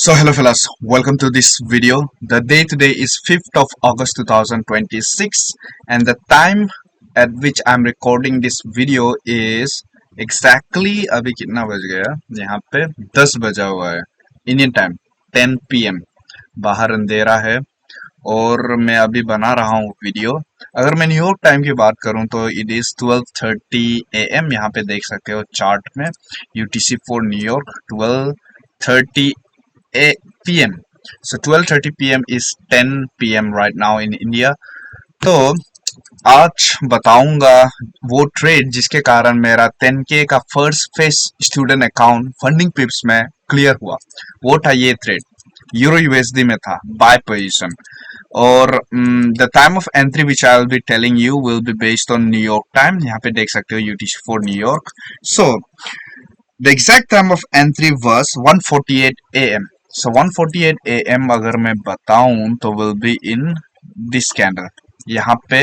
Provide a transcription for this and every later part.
So hello fellas, welcome to this video. The day today is 5th of August 2026 and the time at which I'm recording this video is exactly अभी कितना बज गया यहाँ पे 10 बजा हुआ है इंडियन टाइम 10 PM। बाहर अंधेरा है और मैं अभी बना रहा हूँ वीडियो। अगर मैं न्यूयॉर्क टाइम की बात करूँ तो इट इज 12:30 AM। यहाँ पे देख सकते हो चार्ट में UTC for New York 12:30 PM. So 12:30 PM is 10 PM right now in India. तो आज बताऊंगा वो ट्रेड जिसके कारण मेरा 10K का first face student account funding पिप्स में क्लियर हुआ। वो था ये ट्रेड, यूरो यूएसडी में था, बाय पोजीशन। और the time of entry which I will be telling you will be based on New York time. यहाँ पे देख सकते हो UTC for New York. So the exact time of entry was 1:48 AM. So 1:48 AM अगर मैं बताऊं तो will be in this candle। यहाँ पे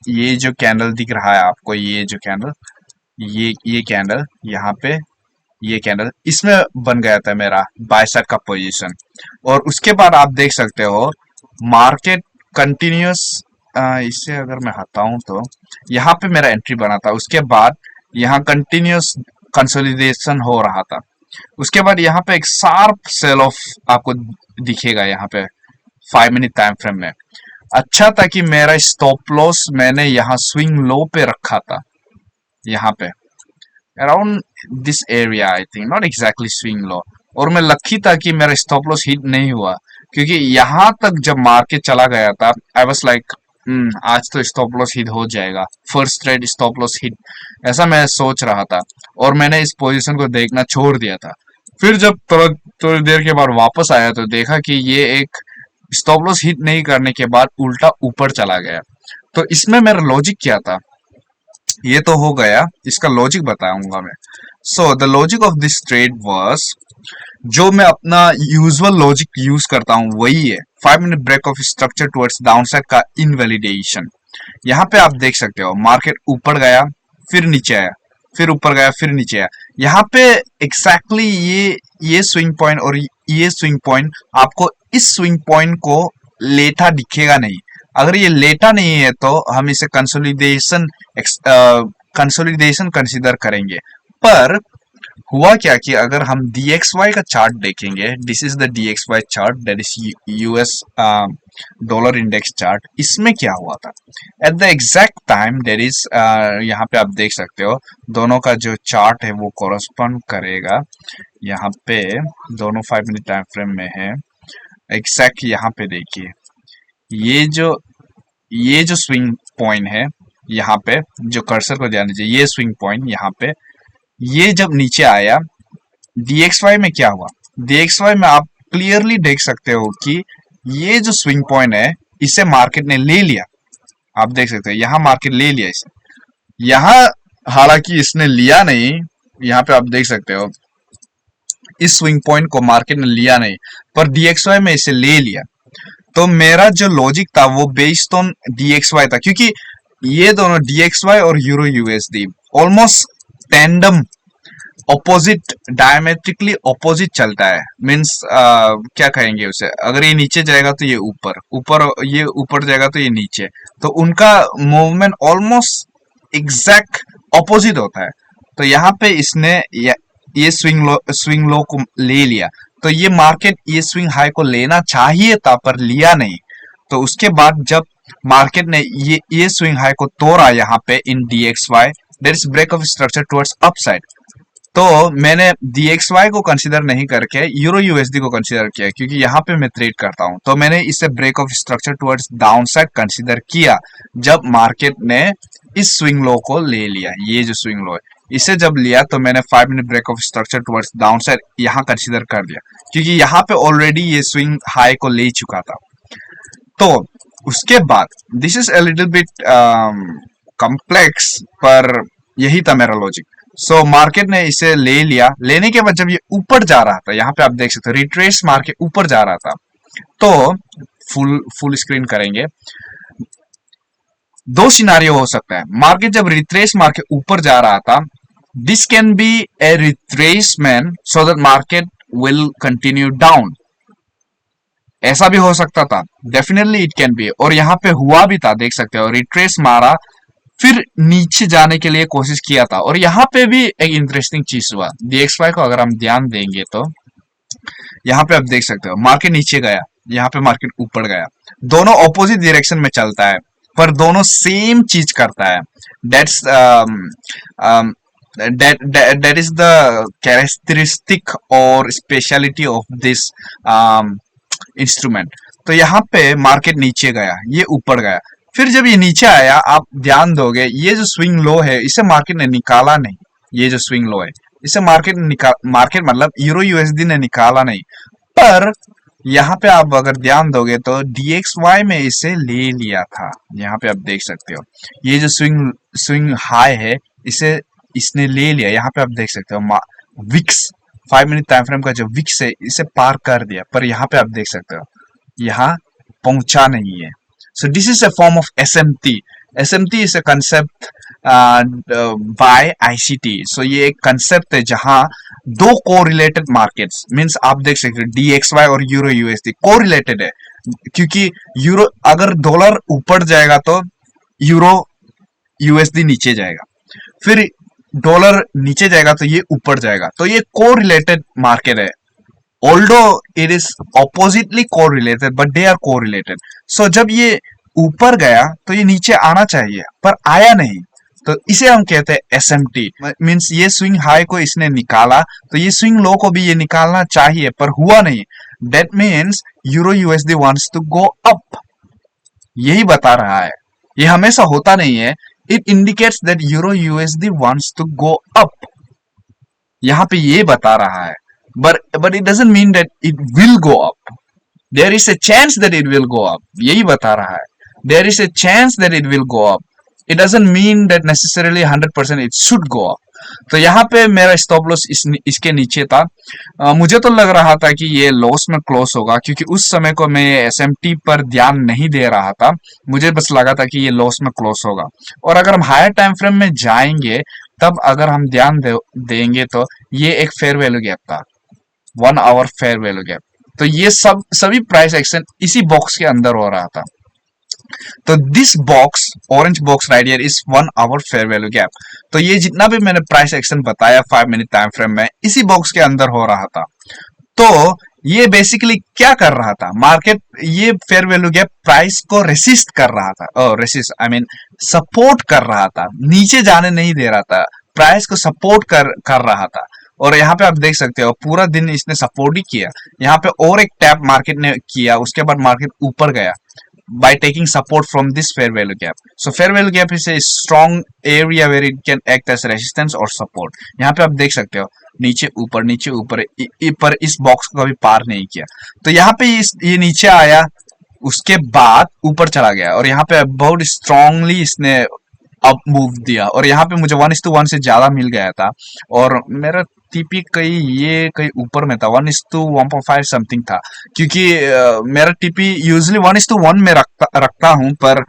ये जो कैंडल दिख रहा है आपको, ये जो कैंडल, ये कैंडल, यहाँ पे ये कैंडल, इसमें बन गया था मेरा बाय साइड का पोजीशन। और उसके बाद आप देख सकते हो मार्केट कंटिन्यूस, इसे अगर मैं हटाऊं तो यहाँ पे मेरा एंट्री बना था। उसके बाद यहाँ कंटिन्यूस कंसोलिडेशन हो रहा था। उसके बाद यहाँ पे एक शार्प सेल ऑफ आपको दिखेगा यहाँ पे 5 मिनट टाइम फ्रेम में। अच्छा था कि मेरा स्टॉप लॉस मैंने यहाँ स्विंग लो पे रखा था, यहाँ पे around this area, I think not exactly swing low. और मैं लकी था कि मेरा स्टॉप लॉस हिट नहीं हुआ, क्योंकि यहाँ तक जब मार्केट चला गया था आई वाज लाइक आज तो स्टॉप लॉस हिट हो जाएगा, first trade stop loss hit, ऐसा मैं सोच रहा था। और मैंने इस पोजीशन को देखना छोड़ दिया था। फिर जब थोड़ी देर के बाद वापस आया तो देखा कि ये एक स्टॉप लॉस हिट नहीं करने के बाद उल्टा ऊपर चला गया। तो इसमें मेरा लॉजिक क्या था ये तो हो गया, इसका लॉजिक बताऊंगा मैं। So the logic of this trade was, जो मैं अपना यूजुअल लॉजिक यूज करता हूँ वही है, 5 minute break of structure towards downside का इनवैलिडेशन। यहाँ पे आप देख सकते हो मार्केट ऊपर गया, फिर नीचे आया, फिर ऊपर गया, फिर नीचे आया। यहाँ पे एग्जैक्टली ये स्विंग पॉइंट और ये स्विंग पॉइंट, आपको इस स्विंग पॉइंट को लेटा दिखेगा नहीं। अगर ये लेटा नहीं है तो हम इसे कंसोलिडेशन कंसिडर करेंगे। पर हुआ क्या कि अगर हम DXY का चार्ट देखेंगे, this is the DXY chart, that is US dollar index chart. इसमें क्या हुआ था at the exact time, that is यहाँ पे आप देख सकते हो दोनों का जो चार्ट है वो कोरस्पॉन्ड करेगा। यहाँ पे दोनों 5 मिनट टाइम फ्रेम में है। एग्जैक्ट यहाँ पे देखिए, ये जो स्विंग पॉइंट है यहाँ पे, जो कर्सर को ध्यान दीजिए, ये स्विंग पॉइंट यहाँ पे, ये जब नीचे आया DXY में क्या हुआ, DXY में आप क्लियरली देख सकते हो कि ये जो स्विंग पॉइंट है इसे मार्केट ने ले लिया। आप देख सकते हो यहाँ मार्केट ले लिया इसे, यहाँ हालांकि इसने लिया नहीं, यहाँ पे आप देख सकते हो इस स्विंग पॉइंट को मार्केट ने लिया नहीं, पर DXY में इसे ले लिया। तो मेरा जो लॉजिक था वो बेस्ड ऑन DXY था, क्योंकि ये दोनों DXY और euro USD almost tandem opposite, diametrically opposite चलता है। मीन्स क्या कहेंगे उसे, अगर ये नीचे जाएगा तो ये ऊपर, ये ऊपर जाएगा तो ये नीचे, तो उनका मूवमेंट ऑलमोस्ट एग्जैक्ट ऑपोजिट होता है। तो यहाँ पे इसने ये स्विंग लो को ले लिया, तो ये मार्केट ये स्विंग हाई को लेना चाहिए था पर लिया नहीं। तो उसके बाद जब मार्केट ने ये स्विंग हाई को तोड़ा यहाँ पे in DXY, there is break of structure towards upside, तो मैंने DXY को कंसीडर नहीं करके यूरो यूएसडी को कंसीडर किया, क्योंकि यहाँ पे मैं ट्रेड करता हूँ। तो मैंने इसे break of structure towards downside consider किया जब मार्केट ने इस स्विंग लो को ले लिया। ये जो स्विंग लो है इसे जब लिया तो मैंने 5 minute break of structure towards downside यहाँ कंसीडर कर दिया, क्योंकि यहाँ पे ऑलरेडी ये स्विंग हाई को ले चुका था। तो उसके बाद this is a little bit complex, पर यही था मेरा लॉजिक। सो मार्केट ने इसे ले लिया, लेने के बाद जब ये ऊपर जा रहा था, यहाँ पे आप देख सकते हो रिट्रेस मार्केट ऊपर जा रहा था, तो फुल स्क्रीन करेंगे। दो सिनारियो हो सकता है, मार्केट जब रिट्रेस मार्केट ऊपर जा रहा था, this can be A retracement so that market will continue down, ऐसा भी हो सकता था, डेफिनेटली इट कैन बी। और यहाँ पे हुआ भी था, देख सकते हो, रिट्रेस मारा, फिर नीचे जाने के लिए कोशिश किया था। और यहाँ पे भी एक इंटरेस्टिंग चीज हुआ, DXY को अगर हम ध्यान देंगे तो यहाँ पे आप देख सकते हो मार्केट नीचे गया, यहाँ पे मार्केट ऊपर गया, दोनों ऑपोजिट डायरेक्शन में चलता है पर दोनों सेम चीज करता है। That's that is the characteristic और स्पेशलिटी ऑफ दिस इंस्ट्रूमेंट। तो यहाँ पे मार्केट नीचे गया, ये ऊपर गया, फिर जब ये नीचे आया, आप ध्यान दोगे ये जो स्विंग लो है इसे मार्केट ने निकाला नहीं। ये जो स्विंग लो है इसे मार्केट मतलब यूरो यूएसडी ने निकाला नहीं, पर यहाँ पे आप अगर ध्यान दोगे तो DXY में इसे ले लिया था। यहाँ पे आप देख सकते हो ये जो स्विंग हाई है इसे इसने ले लिया। यहाँ पे आप देख सकते हो विक्स 5 मिनट टाइम फ्रेम का जो विक्स है इसे पार कर दिया, पर यहाँ पे आप देख सकते हो यहाँ पहुंचा नहीं है। So this is a form of SMT। SMT is a concept by ICT। सो ये एक कंसेप्ट है जहां दो कोरिलेटेड मार्केट्स मींस आप देख सकते हो DXY और यूरो यूएसडी कोरिलेटेड है, क्योंकि यूरो अगर डॉलर ऊपर जाएगा तो यूरो यूएसडी नीचे जाएगा, फिर डॉलर नीचे जाएगा तो ये ऊपर जाएगा। तो ये कोरिलेटेड मार्केट है, although it is oppositely correlated but they are correlated. So जब ये ऊपर गया तो ये नीचे आना चाहिए पर आया नहीं, तो इसे हम कहते हैं SMT। मींस ये स्विंग हाई को इसने निकाला तो ये स्विंग लो को भी ये निकालना चाहिए पर हुआ नहीं। That means euro USD wants to go up, यही बता रहा है। ये हमेशा होता नहीं है। It indicates that euro USD wants to go up, यहाँ पे ये बता रहा है, but it doesn't mean that it will go up. There is a chance that it will go up, यही बता रहा है। There is a chance that it will go up. It doesn't mean that necessarily 100% it should go up. तो यहाँ पे मेरा stop loss इसके नीचे था। मुझे तो लग रहा था कि ये लॉस में क्लोज होगा, क्योंकि उस समय को मैं SMT पर ध्यान नहीं दे रहा था, मुझे बस लगा था कि ये लॉस में क्लोज होगा। और अगर हम हायर टाइम फ्रेम में जाएंगे तब अगर हम ध्यान देंगे तो ये एक फेयर वैल्यू गैप था, 1 आवर फेयर वैल्यू गैप। तो ये सभी प्राइस एक्शन इसी बॉक्स के अंदर हो रहा था। तो this box, orange box right here is 1 hour fair value gap. तो ये जितना भी मैंने प्राइस एक्शन बताया 5 मिनट टाइम फ्रेम में इसी बॉक्स के अंदर हो रहा था। तो ये बेसिकली क्या कर रहा था, मार्केट ये फेयर वैल्यू गैप प्राइस को रेसिस्ट कर रहा था, रेसिस्ट आई मीन सपोर्ट कर रहा था, नीचे जाने नहीं दे रहा था, प्राइस को सपोर्ट कर रहा था। और यहाँ पे आप देख सकते हो पूरा दिन इसने सपोर्ट ही किया। यहाँ पे और एक टैप मार्केट ने किया, उसके बाद मार्केट ऊपर गया by taking support from this fair value gap. So fair value gap is a strong area where it can act as resistance or support. यहाँ पे आप देख सकते हो नीचे ऊपर पर इस बॉक्स को कभी पार नहीं किया। तो यहाँ पे ये नीचे आया, उसके बाद ऊपर चला गया और यहाँ पे बहुत स्ट्रांगली इसने अप मूव दिया और यहाँ पे मुझे 1:1 से ज्यादा मिल गया था और मेरा टीपी कहीं ऊपर में था, 1:1.5 समथिंग था, क्योंकि मेरा टीपी यूजुअली 1:1 में रखता हूं, पर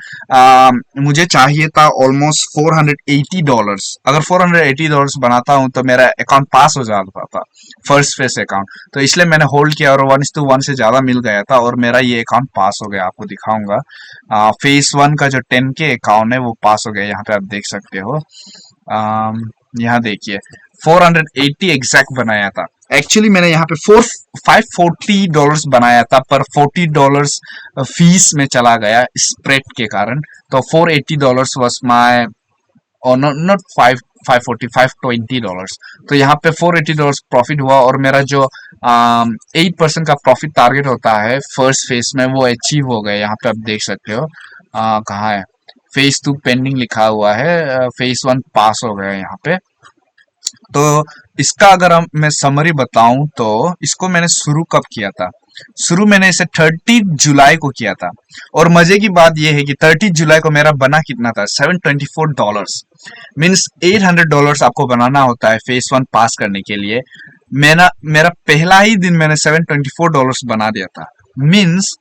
मुझे चाहिए था ऑलमोस्ट $480। अगर $480 बनाता हूं तो मेरा अकाउंट पास हो जाता था, फर्स्ट फेस अकाउंट। तो इसलिए मैंने होल्ड किया और 1:1 से ज्यादा मिल गया था और मेरा ये अकाउंट पास हो गया। आपको दिखाऊंगा फेस 1 का जो 10K अकाउंट है वो पास हो गया। यहाँ पे आप देख सकते हो, यहाँ देखिए 480 एग्जैक्ट बनाया था। एक्चुअली मैंने यहाँ पे $540 बनाया था, पर $40 फीस में चला गया स्प्रेड के कारण। तो $480 वॉज माई, और नॉट 520 $520। तो यहाँ पे $480 प्रॉफिट हुआ और मेरा जो 8% का प्रॉफिट टारगेट होता है फर्स्ट फेज में वो अचीव हो गया। यहाँ पे आप देख सकते हो कहाँ है, फेज 2 पेंडिंग लिखा हुआ है, फेज 1 पास हो गया यहाँ पे। तो इसका अगर मैं समरी बताऊं तो इसको मैंने शुरू कब किया था, शुरू मैंने इसे 30 जुलाई को किया था। और मजे की बात यह है कि 30 जुलाई को मेरा बना कितना था, $724। मीन्स $800 आपको बनाना होता है फेस 1 पास करने के लिए। मेरा पहला ही दिन मैंने $724 बना दिया था। Means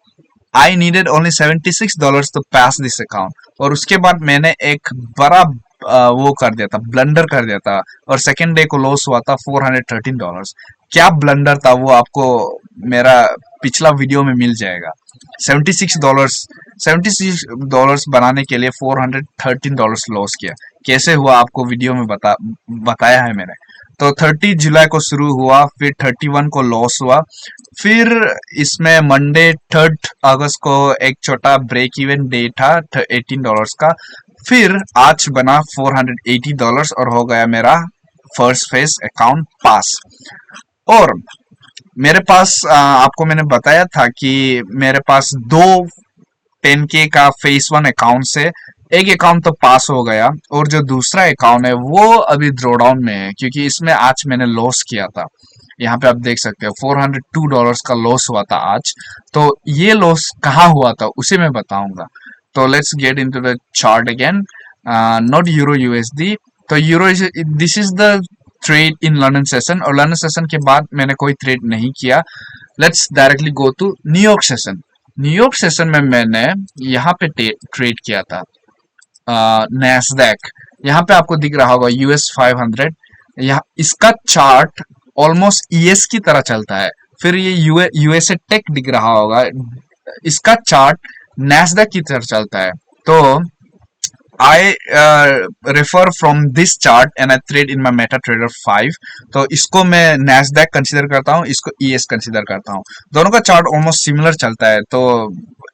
I needed only $76 to pass this account. और उसके बाद मैंने एक बड़ा वो कर दिया था, ब्लंडर कर दिया था, और सेकेंड डे को लॉस हुआ था $413। क्या ब्लंडर था वो आपको मेरा पिछला वीडियो में मिल जाएगा। $76 $76 बनाने के लिए $413 लॉस किया। कैसे हुआ आपको वीडियो में बताया है मैंने। तो 30 जुलाई को शुरू हुआ, फिर 31 को लॉस हुआ, फिर इसमें मंडे 3 अगस्त को एक छोटा ब्रेक इवन डे था $18 का, फिर आज बना $480 और हो गया मेरा फर्स्ट फेज अकाउंट पास। और मेरे पास आपको मैंने बताया था कि मेरे पास दो 10K का फेज 1 अकाउंट से एक अकाउंट तो पास हो गया, और जो दूसरा अकाउंट है वो अभी ड्रॉडाउन में है, क्योंकि इसमें आज मैंने लॉस किया था। यहाँ पे आप देख सकते हो $402 का लॉस हुआ था आज। तो ये लॉस कहाँ हुआ था उसे मैं बताऊंगा। तो let's get into the chart again, not euro USD. तो euro this is the trade in London session, और लंदन सेशन के बाद मैंने कोई ट्रेड नहीं किया। Let's directly go to New York session. New York session में मैंने यहाँ पे ट्रेड किया था नैस्डैक। यहाँ पे आपको दिख रहा होगा US 500। यहाँ इसका चार्ट ऑलमोस्ट ES की तरह चलता है। फिर ये यूएसए टेक दिख रहा होगा, इसका चार्ट नैस्डैक की तरह चलता है। तो I refer from this chart and I trade in my MetaTrader 5। तो इसको मैं नैस्डैक कंसीडर करता हूँ, इसको ES कंसीडर करता हूँ। दोनों का चार्ट ऑलमोस्ट सिमिलर चलता है, तो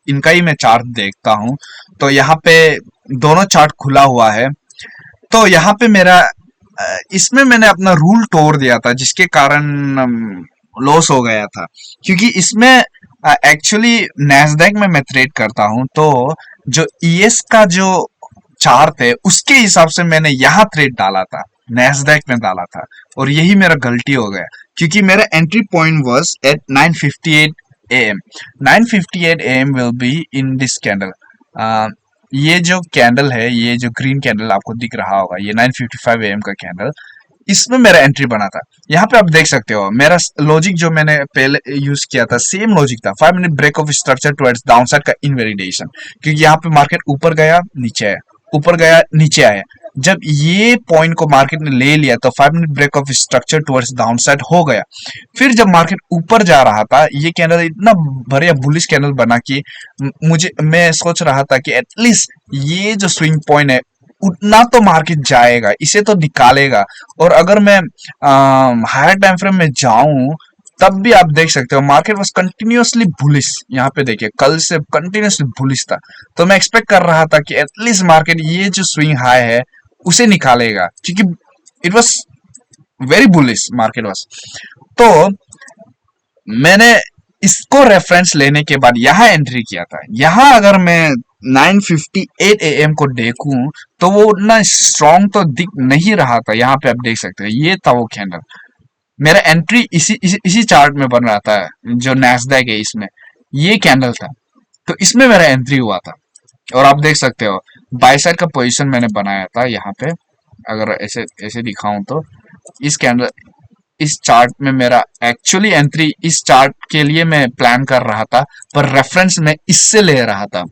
इनका ही मैं चार्ट देखता हूँ। तो यहाँ पे दोनों चार्ट खुला हुआ है। तो यहाँ पे मेरा इसमें मैंने अपना रूल तोड़ दिया था, जिसके कारण लॉस हो गया था, क्योंकि इसमें एक्चुअली नैस्डैक में मैं ट्रेड करता हूँ। तो जो ES का जो चार्ट है उसके हिसाब से मैंने यहाँ ट्रेड डाला था, नैस्डैक में डाला था, और यही मेरा गलती हो गया, क्योंकि मेरा entry point was at 9:58 AM। 9:58 AM will be in this candle. ये जो कैंडल है, ये जो ग्रीन कैंडल आपको दिख रहा होगा, ये 9:55 AM का कैंडल, इसमें मेरा एंट्री बना था। यहाँ पे आप देख सकते हो मेरा लॉजिक जो मैंने पहले यूज किया था, सेम लॉजिक था। 5 minute break of structure towards downside का इनवेलिडेशन, क्योंकि यहाँ पे मार्केट ऊपर गया नीचे आया, ऊपर गया नीचे आया। जब ये पॉइंट को मार्केट ने ले लिया तो 5 minute break of structure towards downside हो गया। फिर जब मार्केट ऊपर जा रहा था, ये कैंडल इतना बढ़िया बुलिश कैंडल बना कि मैं सोच रहा था कि एटलीस्ट ये जो स्विंग पॉइंट है उतना तो मार्केट जाएगा, इसे तो निकालेगा। और अगर मैं हायर टाइम फ्रेम में जाऊं तब भी आप देख सकते हो मार्केट वाज कंटिन्यूअसली बुलिश। यहाँ पे देखिए कल से कंटिन्यूअसली बुलिश था। तो मैं एक्सपेक्ट कर रहा था कि एटलीस्ट मार्केट ये जो स्विंग हाई है उसे निकालेगा, क्योंकि it was very bullish market was. तो मैंने इसको रेफरेंस लेने के बाद यहाँ एंट्री किया था। यहाँ अगर मैं 9:58 AM को देखूं तो वो उतना स्ट्रॉन्ग तो दिख नहीं रहा था। यहाँ पे आप देख सकते हो ये था वो कैंडल। मेरा एंट्री इसी चार्ट में बन रहा था, जो नैस्डैक है इसमें ये कैंडल था, तो इसमें मेरा एंट्री हुआ था। और आप देख सकते हो बाय साइड का पोजीशन मैंने बनाया था। यहाँ पे अगर ऐसे ऐसे दिखाऊं तो इस कैंडल इस चार्ट में मेरा एक्चुअली एंट्री इस चार्ट के लिए मैं प्लान कर रहा था, पर रेफरेंस में इससे ले रहा था,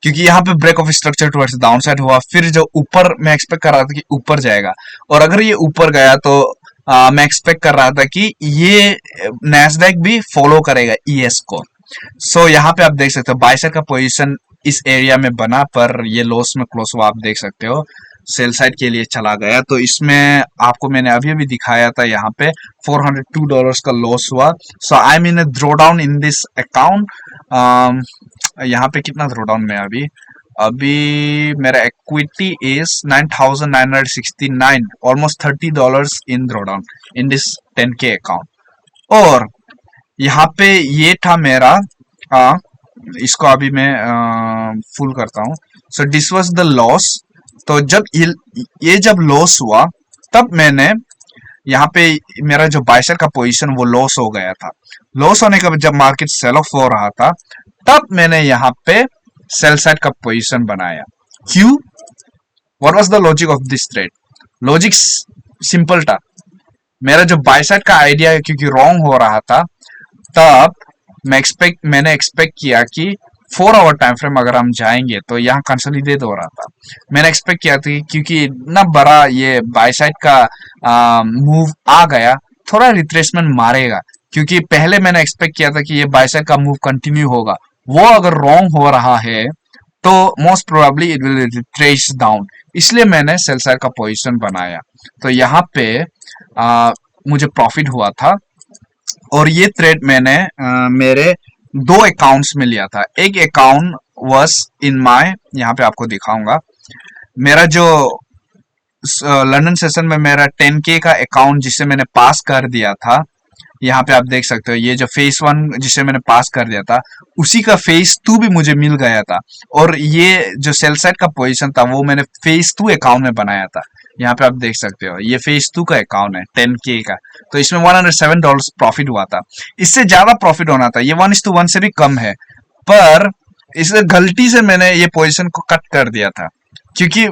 क्योंकि यहाँ पे break of structure towards downside हुआ। फिर जो ऊपर मैं एक्सपेक्ट कर रहा था कि ऊपर जाएगा, और अगर ये ऊपर गया तो मैं एक्सपेक्ट कर रहा था कि ये नैस्डैक भी फॉलो करेगा ES को। सो यहाँ पे आप देख सकते हो बाय साइड का पोजीशन इस एरिया में बना, पर ये लॉस में क्लोज हुआ। आप देख सकते हो सेल साइड के लिए चला गया। तो इसमें आपको मैंने अभी दिखाया था, यहाँ पे $402 का लॉस हुआ। So I am in a draw down in this account. यहाँ पे कितना ड्रॉ डाउन में अभी मेरा equity is 9,969, almost $30 in draw down in this 10K account. और यहाँ पे ये था मेरा इसको अभी मैं फुल करता हूँ। So this was the loss. तो जब ये जब लॉस हुआ तब मैंने यहाँ पे मेरा जो बाय साइड का पोजीशन वो लॉस हो गया था। लॉस होने के बाद जब मार्केट सेल ऑफ हो रहा था तब मैंने यहाँ पे सेल साइड का पोजीशन बनाया। क्यों? What was the logic of this trade? Logic simple था। मेरा जो बाय साइड का आइडिया है क्योंकि रॉन्ग हो रहा था, तब मैंने एक्सपेक्ट किया कि 4 आवर टाइम फ्रेम अगर हम जाएंगे तो यहाँ कंसोलिडेट हो रहा था। मैंने एक्सपेक्ट किया था क्योंकि इतना बड़ा ये बाय साइड का मूव आ गया, थोड़ा रिट्रेसमेंट मारेगा, क्योंकि पहले मैंने एक्सपेक्ट किया था कि ये बाय साइड का मूव कंटिन्यू होगा, वो अगर रॉन्ग हो रहा है तो most probably it will retrace down, इसलिए मैंने सेल साइड का पोजीशन बनाया। तो यहाँ पे मुझे प्रॉफिट हुआ था, और ये ट्रेड मैंने मेरे दो अकाउंट्स में लिया था। एक अकाउंट वाज इन माय, यहाँ पे आपको दिखाऊंगा, मेरा जो लंदन सेशन में मेरा 10K का अकाउंट जिसे मैंने पास कर दिया था, यहाँ पे आप देख सकते हो ये जो फेस 1 जिसे मैंने पास कर दिया था, उसी का फेस 2 भी मुझे मिल गया था। और ये जो सेल साइड का पोजीशन था वो मैंने फेस 2 अकाउंट में बनाया था। यहाँ पे आप देख सकते हो ये फेस 2 का अकाउंट है 10K का, तो इसमें $107 प्रॉफिट हुआ था। इससे ज्यादा प्रॉफिट होना था, ये 1:1 से भी कम है, पर इसलिए गलती से मैंने ये पोजीशन को कट कर दिया था, क्योंकि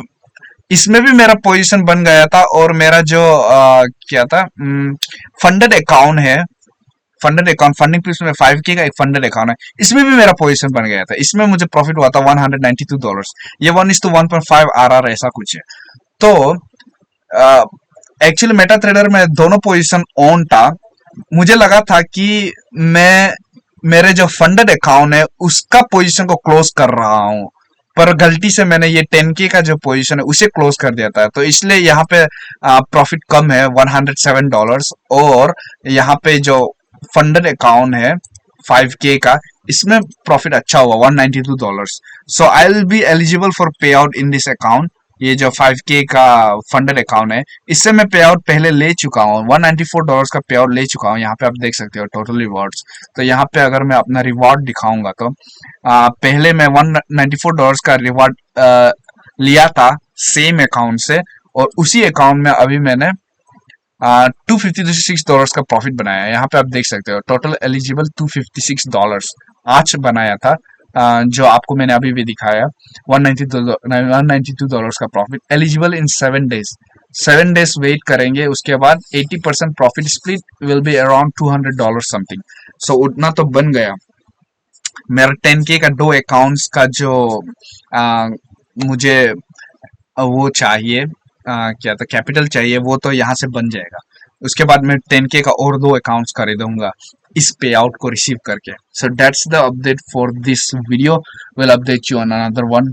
इसमें भी मेरा पोजीशन बन गया था। और मेरा जो क्या था, फंडेड अकाउंट है, फंडेड अकाउंट, फंडिंग प्लेस में 5K का एक फंडेड अकाउंट है, इसमें भी मेरा पोजीशन बन गया था। इसमें मुझे प्रॉफिट हुआ था $192, ये 1:1.5 RR ऐसा कुछ है। तो एक्चुअली मेटा ट्रेडर में दोनों पोजीशन ऑन था। मुझे लगा था कि मैं मेरे जो फंडेड अकाउंट है उसका पोजीशन को क्लोज कर रहा हूं, पर गलती से मैंने ये 10K का जो पोजीशन है उसे क्लोज कर दिया था। तो इसलिए यहाँ पे प्रॉफिट कम है $107, और यहाँ पे जो फंडेड अकाउंट है 5K का, इसमें प्रॉफिट अच्छा हुआ $192। So I will be eligible for pay out in this account. ये जो 5K का फंडेड अकाउंट है, इससे मैं पे आउट पहले ले चुका हूँ, $194 का पे आउट ले चुका हूँ। यहाँ पे आप देख सकते हो टोटल रिवॉर्ड्स। तो यहाँ पे अगर मैं अपना रिवॉर्ड दिखाऊंगा तो पहले मैं $194 का रिवॉर्ड लिया था सेम अकाउंट से, और उसी अकाउंट में अभी मैंने $256 का प्रॉफिट बनाया है। यहाँ पे आप देख सकते हो टोटल एलिजिबल $256 आज बनाया था, जो आपको मैंने अभी भी दिखाया। $192 का profit eligible in 7 days. 7 days wait करेंगे, उसके बाद 80% profit split will be around $200 something. So उतना तो बन गया। मेरा 10K का दो अकाउंट्स का जो मुझे वो चाहिए, क्या था, कैपिटल चाहिए, वो तो यहाँ से बन जाएगा। उसके बाद मैं 10K का और दो अकाउंट्स खरीदूंगा इस पे आउट को रिसीव करके। So that's the update for this video. Will update you on another one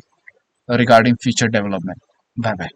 regarding future development. Bye bye.